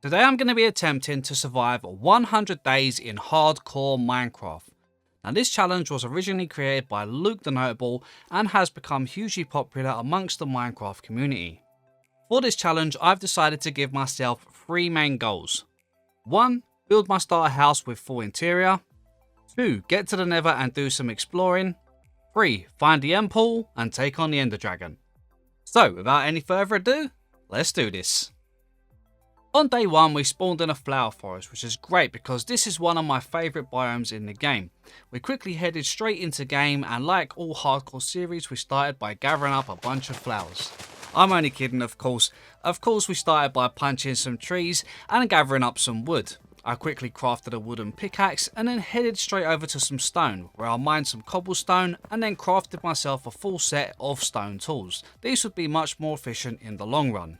Today I'm going to be attempting to survive 100 days in hardcore Minecraft. Now this challenge was originally created by TheNoteable and has become hugely popular amongst the Minecraft community. For this challenge I've decided to give myself 3 main goals. 1. Build my starter house with full interior. 2. Get to the Nether and do some exploring. 3. Find the end pool and take on the Ender Dragon. So without any further ado, let's do this. On day 1 we spawned in a flower forest, which is great because this is one of my favourite biomes in the game. We quickly headed straight into game, and like all hardcore series we started by gathering up a bunch of flowers. I'm only kidding, of course. Of course we started by punching some trees and gathering up some wood. I quickly crafted a wooden pickaxe and then headed straight over to some stone, where I mined some cobblestone and then crafted myself a full set of stone tools. These would be much more efficient in the long run.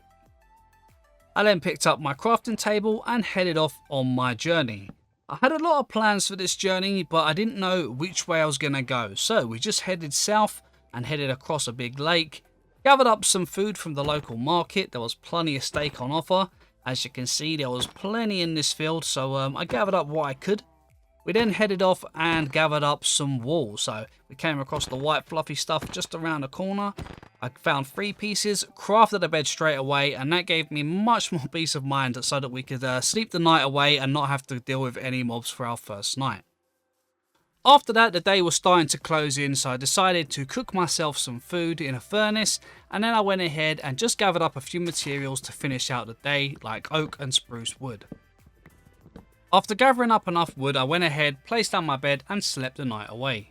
I then picked up my crafting table and headed off on my journey. I had a lot of plans for this journey, but I didn't know which way I was going to go, so we just headed south and headed across a big lake. Gathered up some food from the local market. There was plenty of steak on offer. As you can see, there was plenty in this field, so I gathered up what I could. We then headed off and gathered up some wool. So we came across the white fluffy stuff just around the corner. I found 3 pieces, crafted a bed straight away, and that gave me much more peace of mind so that we could sleep the night away and not have to deal with any mobs for our first night. After that, the day was starting to close in, so I decided to cook myself some food in a furnace, and then I went ahead and just gathered up a few materials to finish out the day, like oak and spruce wood. After gathering up enough wood, I went ahead, placed down my bed and slept the night away.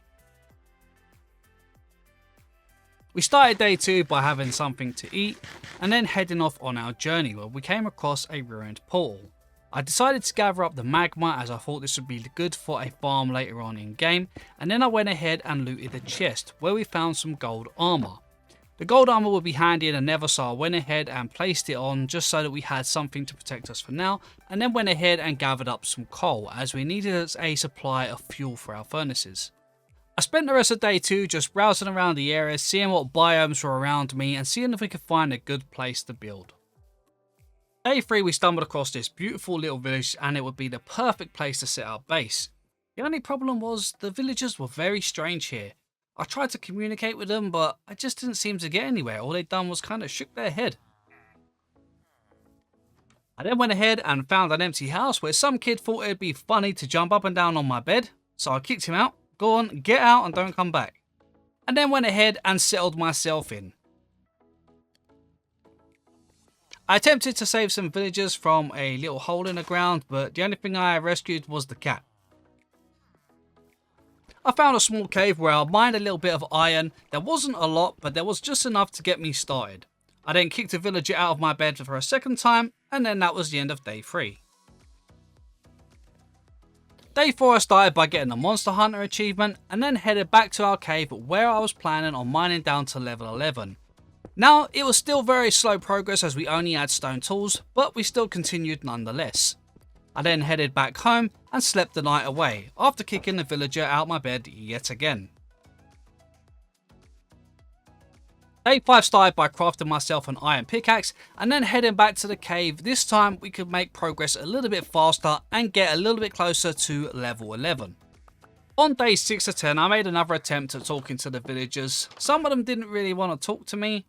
We started day 2 by having something to eat, and then heading off on our journey, where we came across a ruined portal. I decided to gather up the magma as I thought this would be good for a farm later on in game, and then I went ahead and looted a chest where we found some gold armor. The gold armor would be handy in the Nether, so I went ahead and placed it on just so that we had something to protect us for now, and then went ahead and gathered up some coal as we needed a supply of fuel for our furnaces. I spent the rest of day 2 just browsing around the area, seeing what biomes were around me and seeing if we could find a good place to build. Day 3 we stumbled across this beautiful little village, and it would be the perfect place to set our base. The only problem was the villagers were very strange here. I tried to communicate with them, but I just didn't seem to get anywhere. All they'd done was kind of shook their head. I then went ahead and found an empty house where some kid thought it'd be funny to jump up and down on my bed, so I kicked him out. Go on, get out and don't come back. And then went ahead and settled myself in. I attempted to save some villagers from a little hole in the ground, but the only thing I rescued was the cat. I found a small cave where I mined a little bit of iron. There wasn't a lot, but there was just enough to get me started. I then kicked a villager out of my bed for a second time, and then that was the end of day 3. Day 4 I started by getting the Monster Hunter achievement, and then headed back to our cave where I was planning on mining down to level 11. Now, it was still very slow progress as we only had stone tools, but we still continued nonetheless. I then headed back home and slept the night away, after kicking the villager out my bed yet again. Day 5 started by crafting myself an iron pickaxe, and then heading back to the cave. This time we could make progress a little bit faster and get a little bit closer to level 11. On day 6 to 10 I made another attempt at talking to the villagers. Some of them didn't really want to talk to me.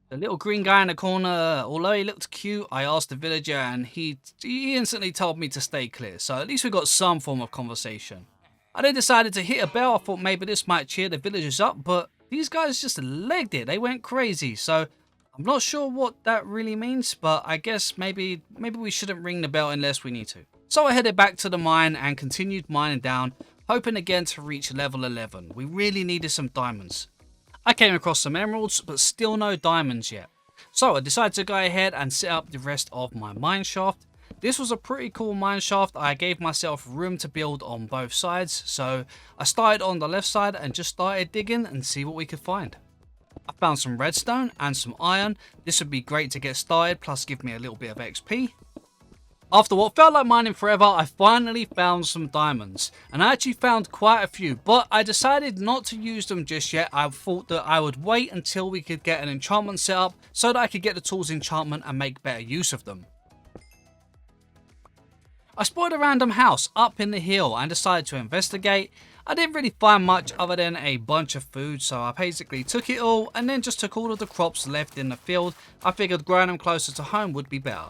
The little green guy in the corner, although he looked cute, I asked the villager and he instantly told me to stay clear, so at least we got some form of conversation. I then decided to hit a bell. I thought maybe this might cheer the villagers up, but these guys just legged it. They went crazy, so I'm not sure what that really means, but I guess maybe we shouldn't ring the bell unless we need to. So I headed back to the mine and continued mining down, hoping again to reach level 11. We really needed some diamonds. I came across some emeralds, but still no diamonds yet. So I decided to go ahead and set up the rest of my mine shaft. This was a pretty cool mine shaft. I gave myself room to build on both sides. So I started on the left side and just started digging and see what we could find. I found some redstone and some iron. This would be great to get started, plus give me a little bit of XP. After what felt like mining forever, I finally found some diamonds, and I actually found quite a few, but I decided not to use them just yet. I thought that I would wait until we could get an enchantment set up so that I could get the tools enchantment and make better use of them. I spotted a random house up in the hill and decided to investigate. I didn't really find much other than a bunch of food, so I basically took it all and then just took all of the crops left in the field. I figured growing them closer to home would be better.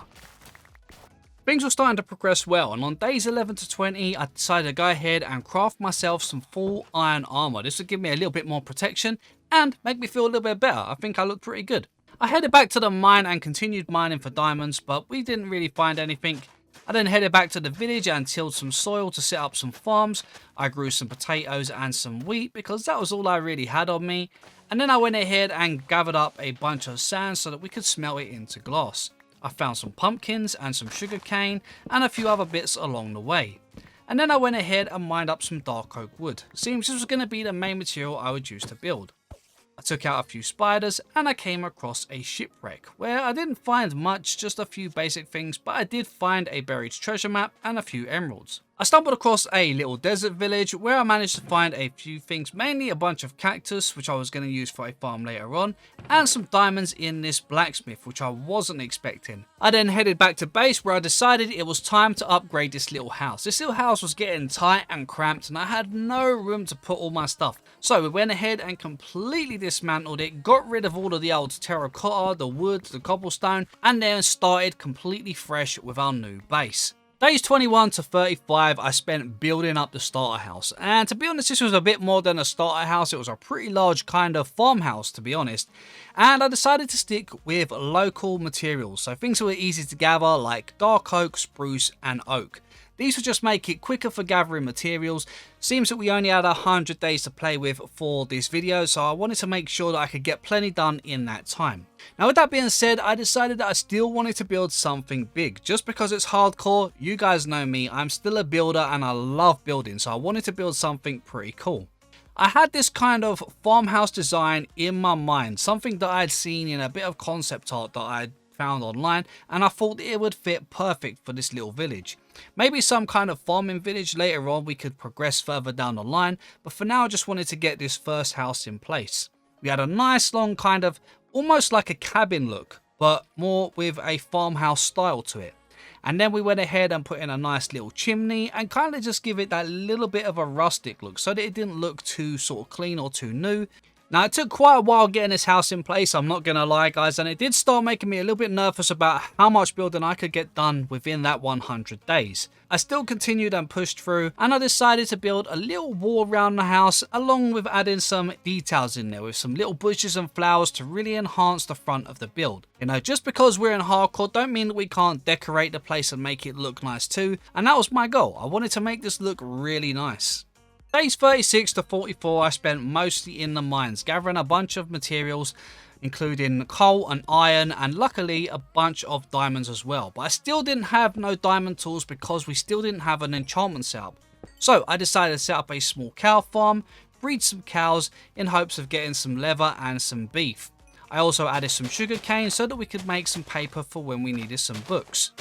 Things were starting to progress well, and on days 11 to 20 I decided to go ahead and craft myself some full iron armor. This would give me a little bit more protection and make me feel a little bit better. I think I look pretty good. I headed back to the mine and continued mining for diamonds, but we didn't really find anything. I then headed back to the village and tilled some soil to set up some farms. I grew some potatoes and some wheat because that was all I really had on me. And then I went ahead and gathered up a bunch of sand so that we could smelt it into glass. I found some pumpkins and some sugar cane and a few other bits along the way. And then I went ahead and mined up some dark oak wood. Seems this was going to be the main material I would use to build. I took out a few spiders and I came across a shipwreck where I didn't find much, just a few basic things, but I did find a buried treasure map and a few emeralds. I stumbled across a little desert village where I managed to find a few things, mainly a bunch of cactus, which I was going to use for a farm later on, and some diamonds in this blacksmith, which I wasn't expecting. I then headed back to base where I decided it was time to upgrade this little house. This little house was getting tight and cramped and I had no room to put all my stuff. So we went ahead and completely dismantled it, got rid of all of the old terracotta, the wood, the cobblestone, and then started completely fresh with our new base. Days 21 to 35 I spent building up the starter house, and to be honest this was a bit more than a starter house. It was a pretty large kind of farmhouse, to be honest, and I decided to stick with local materials, so things that were easy to gather like dark oak, spruce and oak. These would just make it quicker for gathering materials. Seems that we only had 100 days to play with for this video, so I wanted to make sure that I could get plenty done in that time. Now with that being said, I decided that I still wanted to build something big. Just because it's hardcore, you guys know me, I'm still a builder and I love building, so I wanted to build something pretty cool. I had this kind of farmhouse design in my mind, something that I'd seen in a bit of concept art that I'd found online, and I thought it would fit perfect for this little village. Maybe some kind of farming village later on, we could progress further down the line, but for now I just wanted to get this first house in place. We had a nice long kind of almost like a cabin look, but more with a farmhouse style to it. And then we went ahead and put in a nice little chimney and kind of just give it that little bit of a rustic look so that it didn't look too sort of clean or too new. Now it took quite a while getting this house in place, I'm not gonna lie guys, and it did start making me a little bit nervous about how much building I could get done within that 100 days. I still continued and pushed through, and I decided to build a little wall around the house along with adding some details in there with some little bushes and flowers to really enhance the front of the build. You know, just because we're in hardcore don't mean that we can't decorate the place and make it look nice too, and that was my goal. I wanted to make this look really nice. Days 36 to 44 I spent mostly in the mines, gathering a bunch of materials including coal and iron, and luckily a bunch of diamonds as well. But I still didn't have no diamond tools because we still didn't have an enchantment set up. So I decided to set up a small cow farm, breed some cows in hopes of getting some leather and some beef. I also added some sugar cane so that we could make some paper for when we needed some books.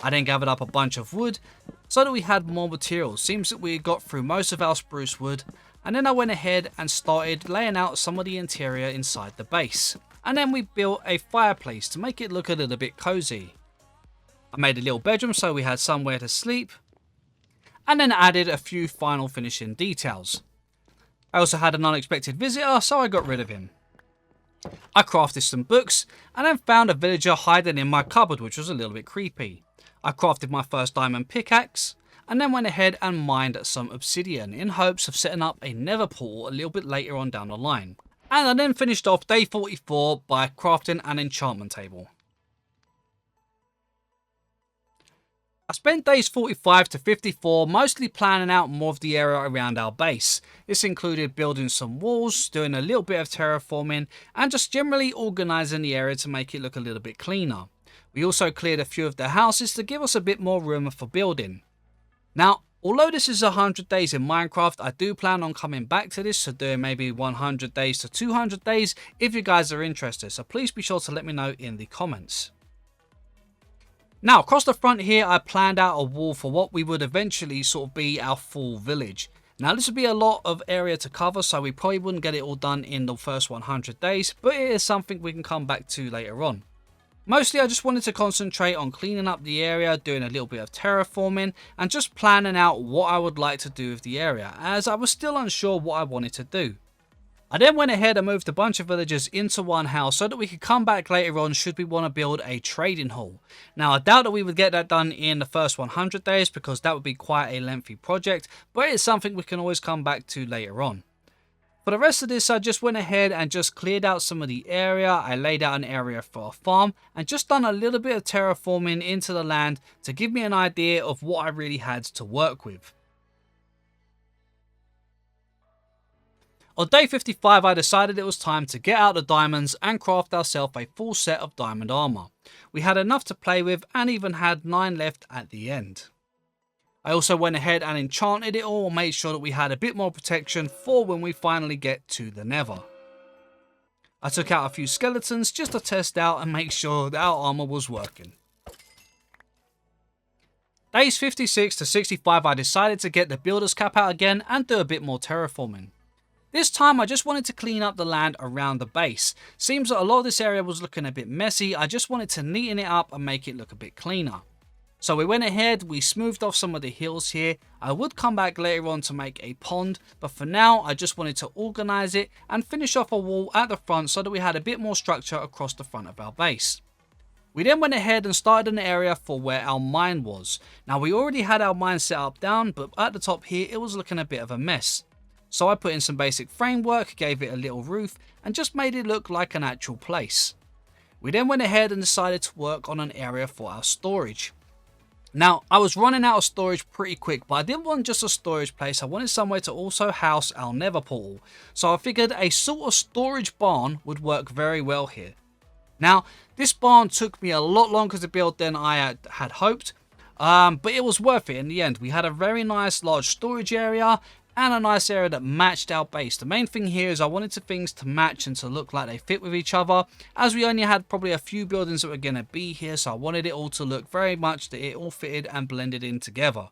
I then gathered up a bunch of wood so that we had more materials. Seems that we got through most of our spruce wood, and then I went ahead and started laying out some of the interior inside the base. And then we built a fireplace to make it look a little bit cozy. I made a little bedroom so we had somewhere to sleep, and then added a few final finishing details. I also had an unexpected visitor, so I got rid of him. I crafted some books and then found a villager hiding in my cupboard, which was a little bit creepy. I crafted my first diamond pickaxe and then went ahead and mined some obsidian in hopes of setting up a nether portal a little bit later on down the line. And I then finished off day 44 by crafting an enchantment table. I spent days 45 to 54 mostly planning out more of the area around our base. This included building some walls, doing a little bit of terraforming, and just generally organising the area to make it look a little bit cleaner. We also cleared a few of the houses to give us a bit more room for building. Now, although this is 100 days in Minecraft, I do plan on coming back to this, so doing maybe 100 days to 200 days if you guys are interested, so please be sure to let me know in the comments. Now, across the front here, I planned out a wall for what we would eventually sort of be our full village. Now, this would be a lot of area to cover, so we probably wouldn't get it all done in the first 100 days, but it is something we can come back to later on. Mostly I just wanted to concentrate on cleaning up the area, doing a little bit of terraforming, and just planning out what I would like to do with the area, as I was still unsure what I wanted to do. I then went ahead and moved a bunch of villagers into one house so that we could come back later on should we want to build a trading hall. Now I doubt that we would get that done in the first 100 days because that would be quite a lengthy project, but it's something we can always come back to later on. For the rest of this, I just went ahead and just cleared out some of the area. I laid out an area for a farm and just done a little bit of terraforming into the land to give me an idea of what I really had to work with. On day 55, I decided it was time to get out the diamonds and craft ourselves a full set of diamond armor. We had enough to play with and even had 9 left at the end. I also went ahead and enchanted it all and made sure that we had a bit more protection for when we finally get to the Nether. I took out a few skeletons just to test out and make sure that our armor was working. Days 56 to 65, I decided to get the builder's cap out again and do a bit more terraforming. This time I just wanted to clean up the land around the base. Seems that a lot of this area was looking a bit messy. I just wanted to neaten it up and make it look a bit cleaner. So we went ahead, we smoothed off some of the hills here. I would come back later on to make a pond, but for now I just wanted to organise it and finish off a wall at the front so that we had a bit more structure across the front of our base. We then went ahead and started an area for where our mine was. Now we already had our mine set up down, but at the top here it was looking a bit of a mess. So I put in some basic framework, gave it a little roof, and just made it look like an actual place. We then went ahead and decided to work on an area for our storage. Now, I was running out of storage pretty quick, but I didn't want just a storage place, I wanted somewhere to also house our nether portal. So I figured a sort of storage barn would work very well here. Now, this barn took me a lot longer to build than I had hoped, but it was worth it in the end. We had a very nice large storage area, and a nice area that matched our base. The main thing here is I wanted things to match and to look like they fit with each other, as we only had probably a few buildings that were going to be here, so I wanted it all to look very much that it all fitted and blended in together.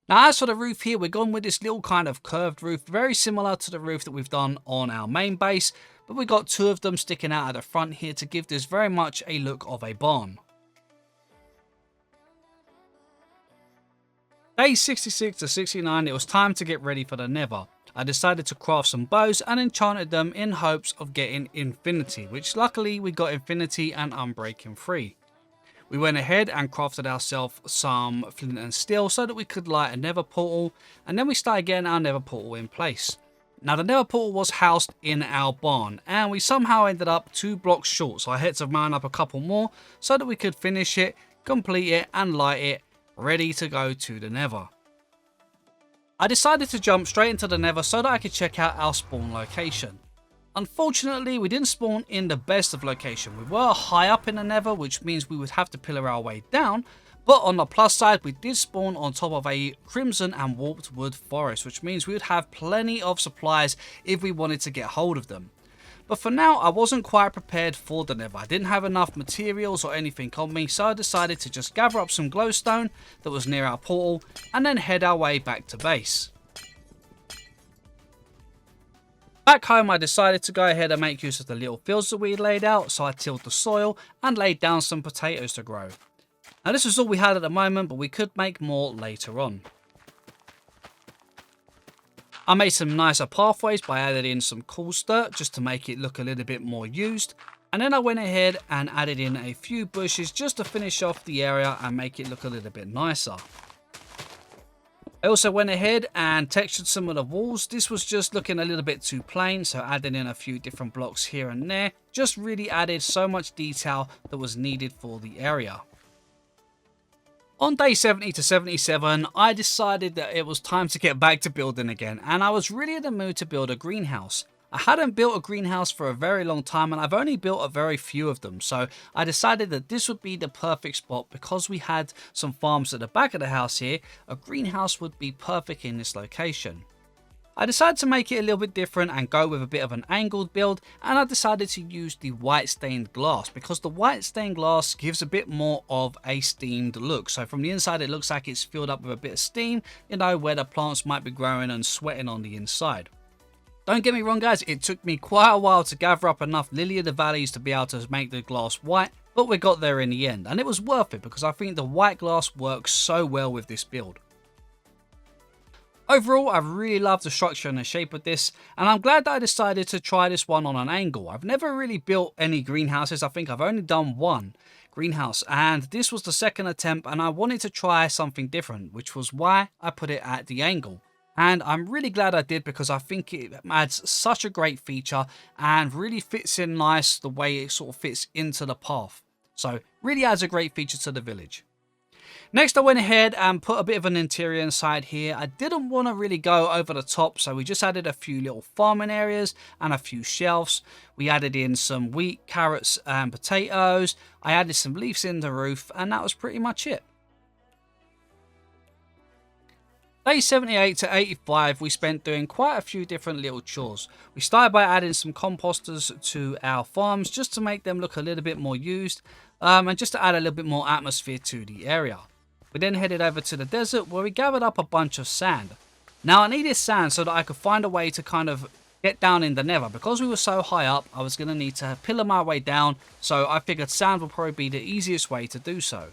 Now as for the roof here, we're going with this little kind of curved roof, very similar to the roof that we've done on our main base, but we got 2 of them sticking out at the front here to give this very much a look of a barn. Day 66 to 69, it was time to get ready for the Nether. I decided to craft some bows and enchanted them in hopes of getting infinity, which luckily we got infinity and unbreaking free. We went ahead and crafted ourselves some flint and steel so that we could light a Nether portal, and then we started getting our Nether portal in place. Now the Nether portal was housed in our barn, and we somehow ended up 2 blocks short, so I had to mine up a couple more so that we could finish it, complete it and light it, ready to go to the Nether. I decided to jump straight into the Nether so that I could check out our spawn location. Unfortunately, we didn't spawn in the best of location. We were high up in the Nether, which means we would have to pillar our way down, but on the plus side, we did spawn on top of a crimson and warped wood forest, which means we would have plenty of supplies if we wanted to get hold of them. But for now, I wasn't quite prepared for the Nether. I didn't have enough materials or anything on me, so I decided to just gather up some glowstone that was near our portal and then head our way back to base. Back home, I decided to go ahead and make use of the little fields that we laid out, so I tilled the soil and laid down some potatoes to grow. Now this is all we had at the moment, but we could make more later on. I made some nicer pathways by adding in some coarse dirt just to make it look a little bit more used. And then I went ahead and added in a few bushes just to finish off the area and make it look a little bit nicer. I also went ahead and textured some of the walls. This was just looking a little bit too plain, so adding in a few different blocks here and there just really added so much detail that was needed for the area. On day 70 to 77, I decided that it was time to get back to building again, and I was really in the mood to build a greenhouse. I hadn't built a greenhouse for a very long time, and I've only built a very few of them, so I decided that this would be the perfect spot because we had some farms at the back of the house here. A greenhouse would be perfect in this location. I decided to make it a little bit different and go with a bit of an angled build, and I decided to use the white stained glass because the white stained glass gives a bit more of a steamed look. So from the inside it looks like it's filled up with a bit of steam, you know, where the plants might be growing and sweating on the inside. Don't get me wrong guys, it took me quite a while to gather up enough lily of the valleys to be able to make the glass white, but we got there in the end, and it was worth it because I think the white glass works so well with this build. Overall, I really love the structure and the shape of this, and I'm glad that I decided to try this one on an angle. I've never really built any greenhouses. I think I've only done one greenhouse, and this was the second attempt, and I wanted to try something different, which was why I put it at the angle. And I'm really glad I did because I think it adds such a great feature and really fits in nice the way it sort of fits into the path. So really adds a great feature to the village. Next, I went ahead and put a bit of an interior inside here. I didn't want to really go over the top, so we just added a few little farming areas and a few shelves. We added in some wheat, carrots and potatoes. I added some leaves in the roof, and that was pretty much it. Day 78 to 85 we spent doing quite a few different little chores. We started by adding some composters to our farms just to make them look a little bit more used and just to add a little bit more atmosphere to the area. We then headed over to the desert where we gathered up a bunch of sand. Now I needed sand so that I could find a way to kind of get down in the nether. Because we were so high up, I was going to need to pillar my way down, so I figured sand would probably be the easiest way to do so.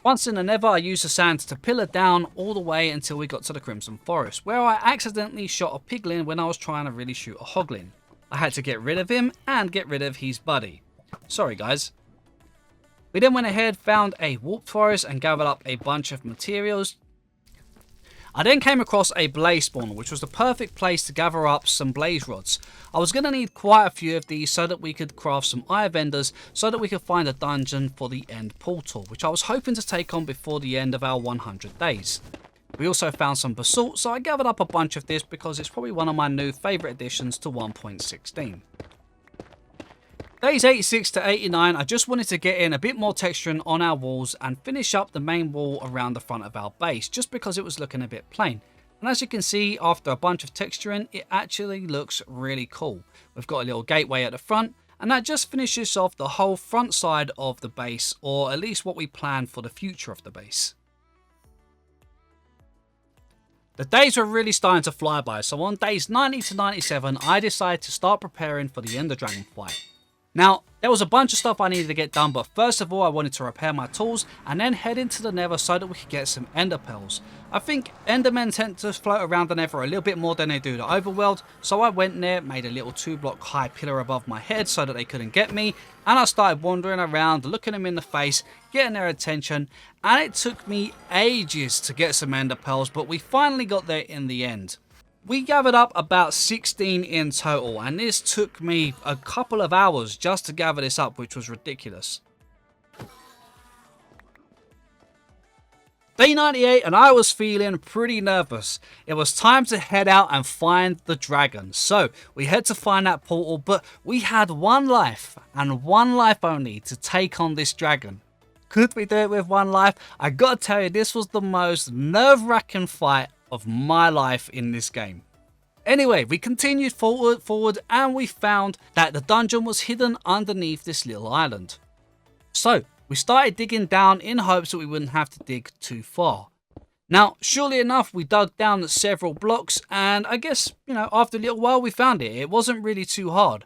Once in the nether, I used the sand to pillar down all the way until we got to the Crimson Forest, where I accidentally shot a piglin when I was trying to really shoot a hoglin. I had to get rid of him and get rid of his buddy. Sorry guys. We then went ahead, found a warped forest and gathered up a bunch of materials. I then came across a blaze spawner, which was the perfect place to gather up some blaze rods. I was going to need quite a few of these so that we could craft some eye vendors so that we could find a dungeon for the end portal, which I was hoping to take on before the end of our 100 days. We also found some basalt, so I gathered up a bunch of this because it's probably one of my new favourite additions to 1.16. Days 86 to 89, I just wanted to get in a bit more texturing on our walls and finish up the main wall around the front of our base, just because it was looking a bit plain. And as you can see, after a bunch of texturing, it actually looks really cool. We've got a little gateway at the front, and that just finishes off the whole front side of the base, or at least what we plan for the future of the base. The days were really starting to fly by, so on days 90 to 97, I decided to start preparing for the Ender Dragon fight. Now, there was a bunch of stuff I needed to get done, but first of all I wanted to repair my tools and then head into the nether so that we could get some ender pearls. I think endermen tend to float around the nether a little bit more than they do the overworld, so I went there, made a little 2-block high pillar above my head so that they couldn't get me, and I started wandering around, looking them in the face, getting their attention, and it took me ages to get some ender pearls, but we finally got there in the end. We gathered up about 16 in total, and this took me a couple of hours just to gather this up, which was ridiculous. Day 98 and I was feeling pretty nervous. It was time to head out and find the dragon. So we had to find that portal, but we had one life and one life only to take on this dragon. Could we do it with one life? I gotta tell you, this was the most nerve-wracking fight of my life in this game. Anyway, we continued forward and we found that the dungeon was hidden underneath this little island. So we started digging down in hopes that we wouldn't have to dig too far. Now, surely enough, we dug down several blocks and I guess, after a little while we found it. It wasn't really too hard.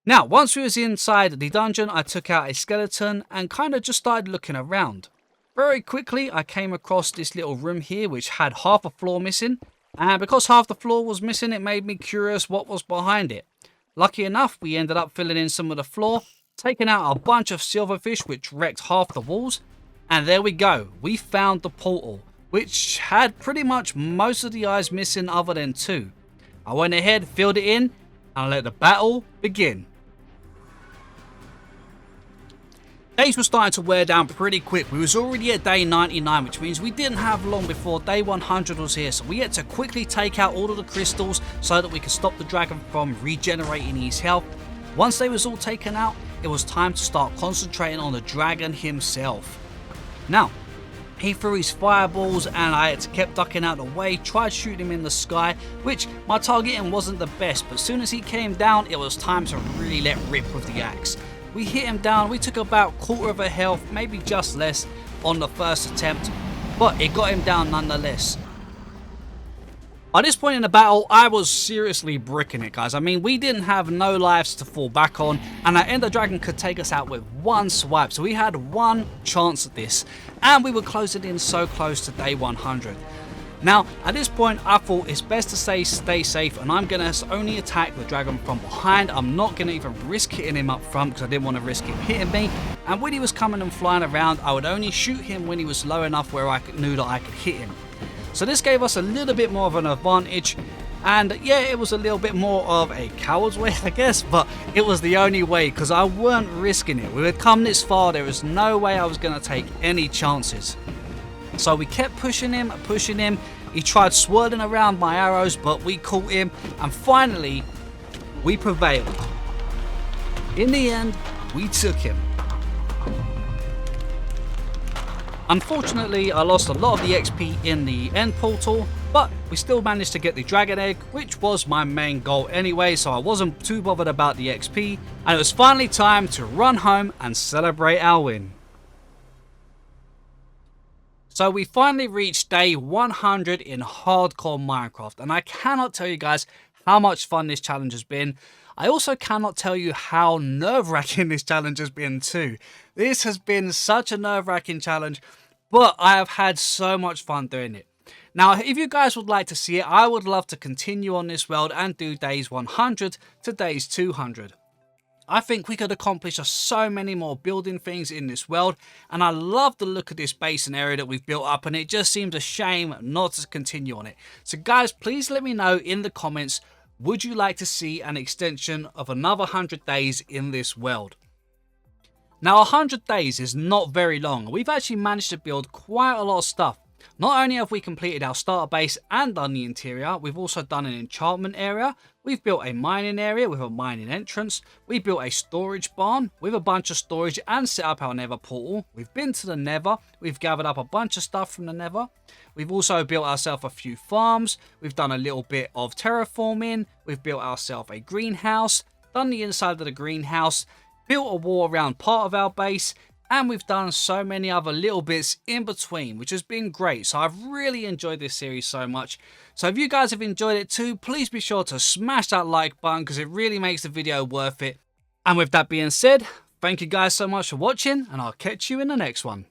Now, once we was inside the dungeon, I took out a skeleton and kind of just started looking around. Very quickly, I came across this little room here, which had half a floor missing. And because half the floor was missing, it made me curious what was behind it. Lucky enough, we ended up filling in some of the floor, taking out a bunch of silverfish, which wrecked half the walls. And there we go. We found the portal, which had pretty much most of the eyes missing other than 2. I went ahead, filled it in, and let the battle begin. Days were starting to wear down pretty quick. We was already at day 99, which means we didn't have long before day 100 was here. So we had to quickly take out all of the crystals so that we could stop the dragon from regenerating his health. Once they was all taken out, it was time to start concentrating on the dragon himself. Now, he threw his fireballs and I had to keep ducking out of the way, tried shooting him in the sky, which my targeting wasn't the best, but as soon as he came down, it was time to really let rip with the axe. We hit him down, we took about quarter of a health, maybe just less on the first attempt, but it got him down nonetheless. By this point in the battle, I was seriously bricking it, guys. I mean, we didn't have no lives to fall back on, and our Ender Dragon could take us out with one swipe. So we had one chance at this, and we were closing in so close to day 100. Now, at this point, I thought it's best to stay safe, and I'm going to only attack the dragon from behind. I'm not going to even risk hitting him up front because I didn't want to risk him hitting me. And when he was coming and flying around, I would only shoot him when he was low enough where I knew that I could hit him. So this gave us a little bit more of an advantage, and yeah, it was a little bit more of a coward's way, I guess, but it was the only way because I weren't risking it. We had come this far, there was no way I was going to take any chances. So we kept pushing him. He tried swirling around my arrows, but we caught him, and finally, we prevailed. In the end, we took him. Unfortunately, I lost a lot of the XP in the end portal, but we still managed to get the dragon egg, which was my main goal anyway, so I wasn't too bothered about the XP, and it was finally time to run home and celebrate our win. So we finally reached day 100 in hardcore Minecraft, and I cannot tell you guys how much fun this challenge has been. I also cannot tell you how nerve-wracking this challenge has been too. This has been such a nerve-wracking challenge, but I have had so much fun doing it. Now, if you guys would like to see it, I would love to continue on this world and do days 100 to days 200. I think we could accomplish so many more building things in this world, and I love the look of this basin area that we've built up, and it just seems a shame not to continue on it. So guys, please let me know in the comments, would you like to see an extension of another 100 days in this world? Now 100 days is not very long. We've actually managed to build quite a lot of stuff. Not only have we completed our starter base and done the interior, we've also done an enchantment area, we've built a mining area with a mining entrance, we built a storage barn with a bunch of storage and set up our nether portal, we've been to the nether, we've gathered up a bunch of stuff from the nether, we've also built ourselves a few farms, we've done a little bit of terraforming, we've built ourselves a greenhouse, done the inside of the greenhouse, built a wall around part of our base, and we've done so many other little bits in between, which has been great. So I've really enjoyed this series so much. So if you guys have enjoyed it too, please be sure to smash that like button because it really makes the video worth it. And with that being said, thank you guys so much for watching, and I'll catch you in the next one.